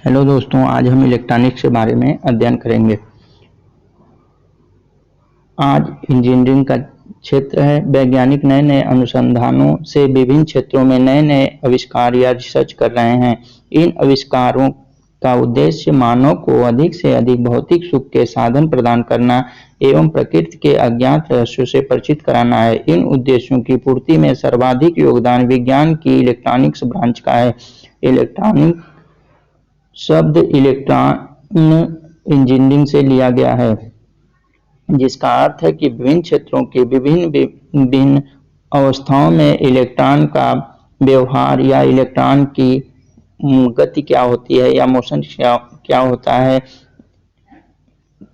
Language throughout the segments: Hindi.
हेलो दोस्तों, आज हम इलेक्ट्रॉनिक्स के बारे में अध्ययन करेंगे। आज इंजीनियरिंग का क्षेत्र है। वैज्ञानिक नए नए अनुसंधानों से विभिन्न क्षेत्रों में नए नए आविष्कार या रिसर्च कर रहे हैं। इन आविष्कारों का उद्देश्य मानव को अधिक से अधिक भौतिक सुख के साधन प्रदान करना एवं प्रकृति के अज्ञात रहस्यों से परिचित कराना है। इन उद्देश्यों की पूर्ति में सर्वाधिक योगदान विज्ञान की इलेक्ट्रॉनिक्स ब्रांच का है। इलेक्ट्रॉनिक शब्द इलेक्ट्रॉन इंजीनियरिंग से लिया गया है, जिसका अर्थ है कि विभिन्न क्षेत्रों की विभिन्न अवस्थाओं में इलेक्ट्रॉन का व्यवहार या इलेक्ट्रॉन की गति क्या होती है या मोशन क्या होता है।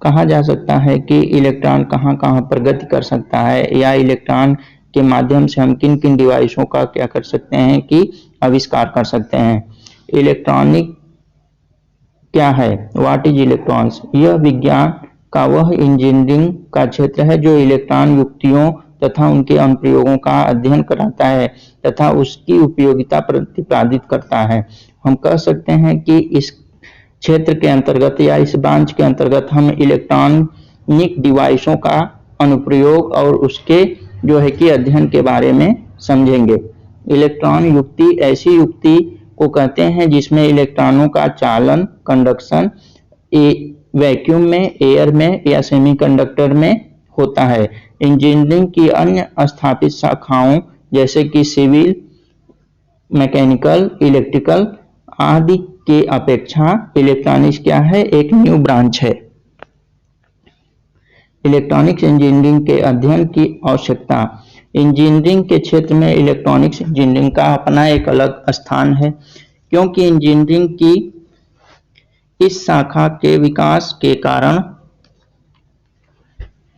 कहा जा सकता है कि इलेक्ट्रॉन कहाँ कहाँ पर गति कर सकता है या इलेक्ट्रॉन के माध्यम से हम किन किन डिवाइसों का क्या कर सकते हैं कि आविष्कार कर सकते हैं। इलेक्ट्रॉनिक क्या है? What is electrons? यह विज्ञान का वह इंजीनियरिंग का क्षेत्र है जो इलेक्ट्रॉन युक्तियों तथा उनके अनुप्रयोगों का अध्ययन कराता है तथा उसकी उपयोगिता प्रतिपादित करता है। हम कह सकते हैं कि इस क्षेत्र के अंतर्गत या इस ब्रांच के अंतर्गत हम इलेक्ट्रॉनिक डिवाइसों का अनुप्रयोग और उसके जो है कि अध्ययन के बारे में समझेंगे। इलेक्ट्रॉन युक्ति ऐसी युक्ति को कहते हैं जिसमें इलेक्ट्रॉनों का चालन कंडक्शन वैक्यूम में, एयर में या सेमीकंडक्टर में होता है। इंजीनियरिंग की अन्य स्थापित शाखाओं जैसे कि सिविल, मैकेनिकल, इलेक्ट्रिकल आदि के अपेक्षा इलेक्ट्रॉनिक्स क्या है? एक न्यू ब्रांच है। इलेक्ट्रॉनिक्स इंजीनियरिंग के अध्ययन की आवश्यकता। इंजीनियरिंग के क्षेत्र में इलेक्ट्रॉनिक्स इंजीनियरिंग का अपना एक अलग स्थान है, क्योंकि इंजीनियरिंग की इस शाखा के विकास के कारण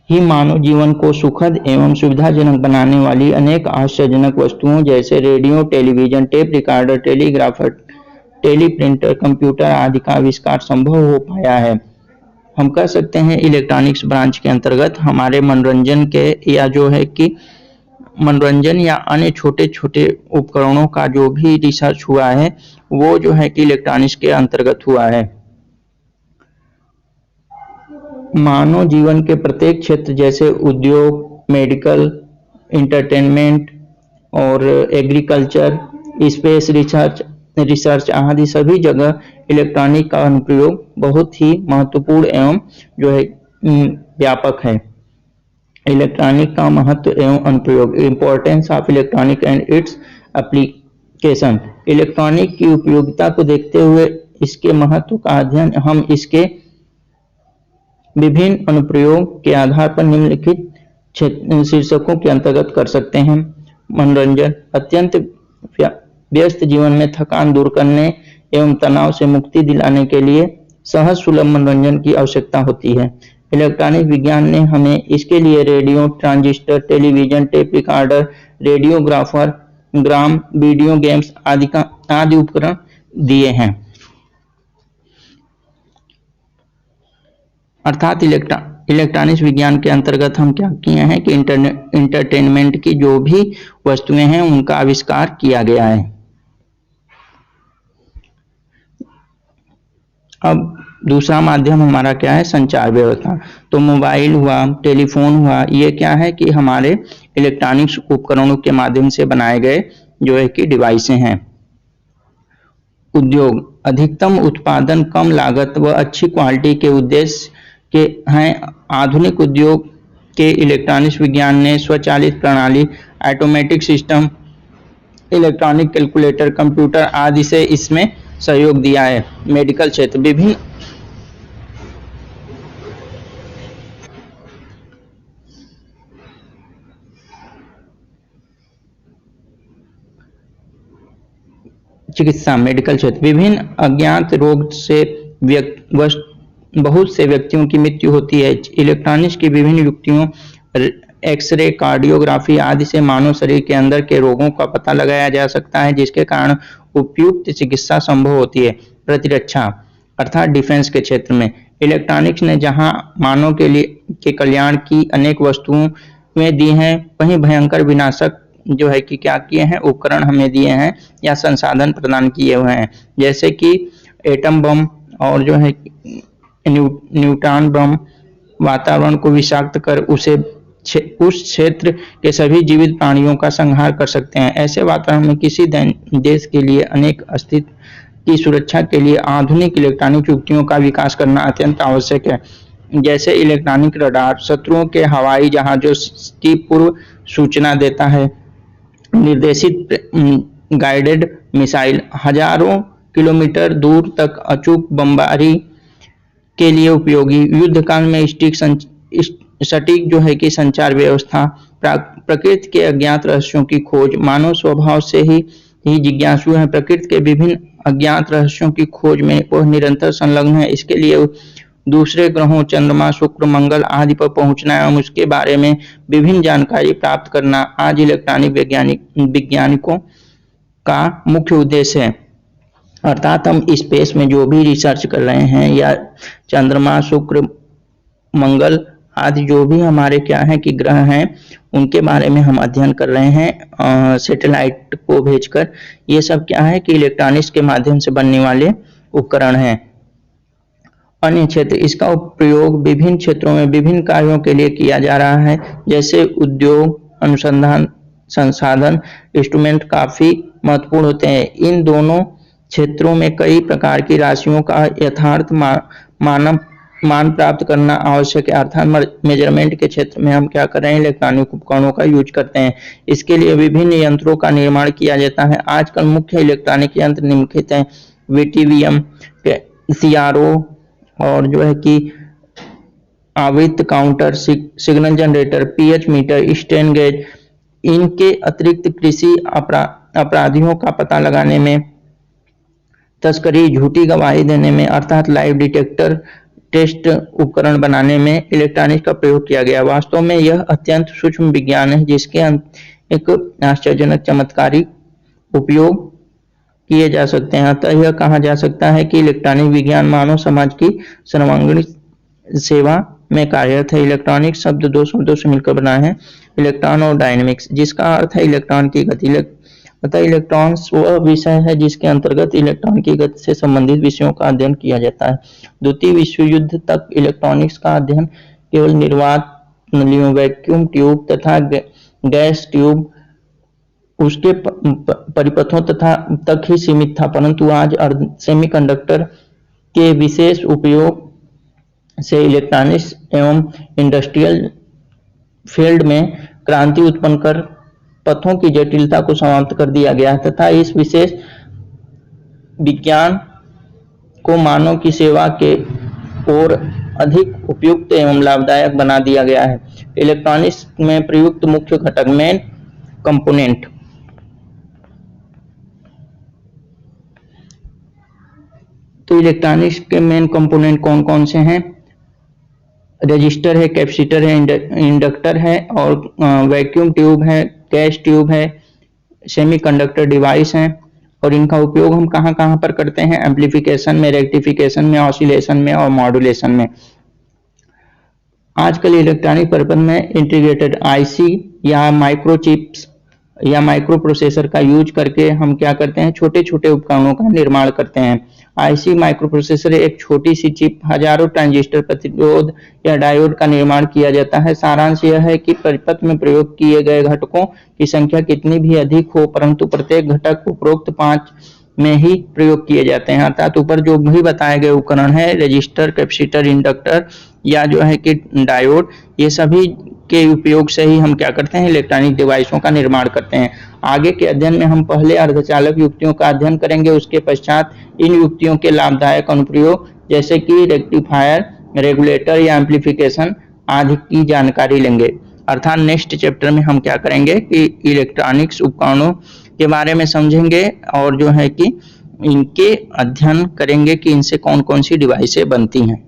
ही मानव जीवन को सुखद एवं सुविधाजनक बनाने वाली अनेक आश्चर्यजनक वस्तुओं जैसे radio, television, tape recorder, telegrapher, teleprinter, computer आदि का आविष्कार संभव हो पाया है। हम कह सकते हैं इलेक्ट्रॉनिक्स ब्रांच के अंतर्गत हमारे मनोरंजन के या जो है कि मनोरंजन या अन्य छोटे छोटे उपकरणों का जो भी रिसर्च हुआ है वो जो है कि इलेक्ट्रॉनिक्स के अंतर्गत हुआ है। मानव जीवन के प्रत्येक क्षेत्र जैसे उद्योग, मेडिकल, इंटरटेनमेंट और एग्रीकल्चर, स्पेस रिसर्च आदि सभी जगह इलेक्ट्रॉनिक का अनुप्रयोग बहुत ही महत्वपूर्ण एवं जो है व्यापक है। इलेक्ट्रॉनिक का महत्व एवं अनुप्रयोग। Importance of electronic and its application. Electronic की उपयोगिता को देखते हुए इसके महत्व का अध्ययन हम इसके विभिन्न अनुप्रयोग के आधार पर निम्नलिखित शीर्षकों के अंतर्गत कर सकते हैं। मनोरंजन। अत्यंत व्यस्त जीवन में थकान दूर करने एवं तनाव से मुक्ति दिलाने के लिए सहज सुलभ मनोरंजन की आवश्यकता होती है। इलेक्ट्रॉनिक विज्ञान ने हमें इसके लिए radio, transistor, television, tape recorder, radiographer, gram, video games आदि उपकरण दिए हैं। अर्थात इलेक्ट्रॉनिक्स विज्ञान के अंतर्गत हम क्या किए हैं कि इंटरटेनमेंट की जो भी वस्तुएं हैं उनका आविष्कार किया गया है। अब दूसरा माध्यम हमारा क्या है? संचार व्यवस्था। तो मोबाइल हुआ, टेलीफोन हुआ, ये क्या है कि हमारे इलेक्ट्रॉनिक्स उपकरणों के माध्यम से बनाए गए जो है कि डिवाइसें हैं। उद्योग। अधिकतम उत्पादन, कम लागत व अच्छी क्वालिटी के उद्देश्य के हैं। आधुनिक उद्योग के इलेक्ट्रॉनिक्स विज्ञान ने स्वचालित प्रणाली, automatic system, electronic calculator, computer आदि से इसमें सहयोग दिया है। मेडिकल क्षेत्र। विभिन्न चिकित्सा। मेडिकल क्षेत्र। विभिन्न अज्ञात रोग से बहुत से व्यक्तियों की मृत्यु होती है। इलेक्ट्रॉनिक्स की विभिन्न युक्तियों, एक्सरे, कार्डियोग्राफी आदि से मानव शरीर के अंदर के रोगों का पता लगाया जा सकता है, जिसके कारण उपयुक्त चिकित्सा संभव होती है। प्रतिरक्षा अर्थात डिफेंस के क्षेत्र में इलेक्ट्रॉनिक्स ने जहां मानव के कल्याण की अनेक वस्तुएं दी हैं, वहीं भयंकर विनाशक जो है कि क्या किए हैं उपकरण हमें दिए हैं या संसाधन प्रदान किए हुए हैं। जैसे कि एटम बम और जो है न्यूट्रॉन बम वातावरण को विषाक्त कर उस क्षेत्र के सभी जीवित प्राणियों का संहार कर सकते हैं। ऐसे वातावरण में किसी देश के लिए अनेक अस्तित्व की सुरक्षा के लिए आधुनिक इलेक्ट्रॉनिक युक्तियों का विकास करना अत्यंत आवश्यक है। जैसे इलेक्ट्रॉनिक रडार शत्रुओं के हवाई जहाजों की पूर्व सूचना देता है, निर्देशित गाइडेड मिसाइल हजारों किलोमीटर दूर तक अचूक बमबारी के लिए उपयोगी, युद्ध काल में सटीक जो है कि संचार व्यवस्था, प्रकृति के अज्ञात रहस्यों की खोज। मानव स्वभाव से ही जिज्ञासु है। प्रकृति के विभिन्न अज्ञात रहस्यों की खोज में वह निरंतर संलग्न है। इसके लिए दूसरे ग्रहों चंद्रमा, शुक्र, मंगल आदि पर पहुंचना एवं उसके बारे में विभिन्न जानकारी प्राप्त करना आज इलेक्ट्रॉनिक वैज्ञानिकों का मुख्य उद्देश्य है। अर्थात हम स्पेस में जो भी रिसर्च कर रहे हैं या चंद्रमा, शुक्र, मंगल आदि जो भी हमारे क्या है कि ग्रह हैं उनके बारे में हम अध्ययन कर रहे हैं सैटेलाइट को भेजकर। ये सब क्या है कि इलेक्ट्रॉनिक्स के माध्यम से बनने वाले उपकरण हैं। अन्य क्षेत्र, इसका प्रयोग विभिन्न क्षेत्रों में विभिन्न कार्यों के लिए किया जा रहा है, जैसे उद्योग, अनुसंधान, संसाधन, इंस्ट्रूमेंट काफी महत्वपूर्ण होते हैं। इन दोनों क्षेत्रों में कई प्रकार की राशियों का यथार्थ मान प्राप्त करना आवश्यक है। अर्थात मेजरमेंट के क्षेत्र में हम क्या कर रहे हैं, इलेक्ट्रॉनिक उपकरणों का यूज करते हैं। इसके लिए विभिन्न यंत्रों का निर्माण किया जाता है। आजकल मुख्य इलेक्ट्रॉनिक यंत्र निम्नलिखित हैं: VTVM, CRO और जो है कि आवृत्ति counter, signal generator, pH meter, strain gauge. इनके अतिरिक्त कृषि अपराधियों का पता लगाने में, तस्करी, झूठी गवाही देने में अर्थात लाइव डिटेक्टर टेस्ट उपकरण बनाने में इलेक्ट्रॉनिक्स का प्रयोग किया गया। वास्तव में यह अत्यंत सूक्ष्म विज्ञान है जिसके एक आश्चर्यजनक चमत्कारिक उपयोग किए जा सकते हैं। अतः यह कहा जा सकता है कि इलेक्ट्रॉनिक विज्ञान मानव समाज की सर्वांगीण सेवा में कार्यरत है। इलेक्ट्रॉनिक शब्द दो शब्दों से मिलकर बना है, इलेक्ट्रॉन और डायनेमिक्स, जिसका अर्थ है इलेक्ट्रॉन की गति। अतः इलेक्ट्रॉन्स वह विषय है जिसके अंतर्गत इलेक्ट्रॉन की गति से संबंधित विषयों का अध्ययन किया जाता है। द्वितीय विश्व युद्ध तक इलेक्ट्रॉनिक्स का अध्ययन केवल निर्वात नलियों, वैक्यूम ट्यूब तथा गैस ट्यूब उसके परिपथों तक ही सीमित था, परंतु आज सेमीकंडक्टर के विशेष उपयोग से इलेक्ट्रॉनिक्स एवं इंडस्ट्रियल फील्ड में क्रांति उत्पन्न कर पथों की जटिलता को समाप्त कर दिया गया है तथा इस विशेष विज्ञान को मानव की सेवा के और अधिक उपयुक्त एवं लाभदायक बना दिया गया है। इलेक्ट्रॉनिक्स में प्रयुक्त मुख्य घटक, मेन कंपोनेंट। तो इलेक्ट्रॉनिक्स के मेन कंपोनेंट कौन कौन से हैं? रजिस्टर है, कैपेसिटर है, इंडक्टर है और वैक्यूम ट्यूब है, गैस ट्यूब है, सेमीकंडक्टर डिवाइस हैं। और इनका उपयोग हम कहां कहां पर करते हैं? एम्प्लीफिकेशन में, रेक्टिफिकेशन में, ऑसिलेशन में और मॉड्यूलेशन में। आजकल इलेक्ट्रॉनिक परिपथ में इंटीग्रेटेड आईसी या माइक्रोचिप्स या माइक्रो प्रोसेसर का यूज करके हम क्या करते हैं, छोटे छोटे उपकरणों का निर्माण करते हैं। आईसी माइक्रो प्रोसेसर एक छोटी सी चिप, हजारों ट्रांजिस्टर, प्रतिरोध या डायोड का निर्माण किया जाता है। सारांश यह है कि परिपथ में प्रयोग किए गए घटकों की संख्या कितनी भी अधिक हो, परंतु प्रत्येक घटक उपरोक्त 5 में ही प्रयोग किए जाते हैं। अर्थात ऊपर जो भी बताए गए उपकरण है, रजिस्टर, कैपेसिटर, इंडक्टर या जो है कि डायोड, ये सभी के उपयोग से ही हम क्या करते हैं, इलेक्ट्रॉनिक डिवाइसों का निर्माण करते हैं। आगे के अध्ययन में हम पहले अर्धचालक युक्तियों का अध्ययन करेंगे, उसके पश्चात इन युक्तियों के लाभदायक अनुप्रयोग जैसे कि रेक्टिफायर, रेगुलेटर या एम्प्लीफिकेशन आदि की जानकारी लेंगे। अर्थात नेक्स्ट चैप्टर में हम क्या करेंगे कि इलेक्ट्रॉनिक्स उपकरणों के बारे में समझेंगे और जो है कि इनके अध्ययन करेंगे कि इनसे कौन कौन सी डिवाइसें बनती हैं।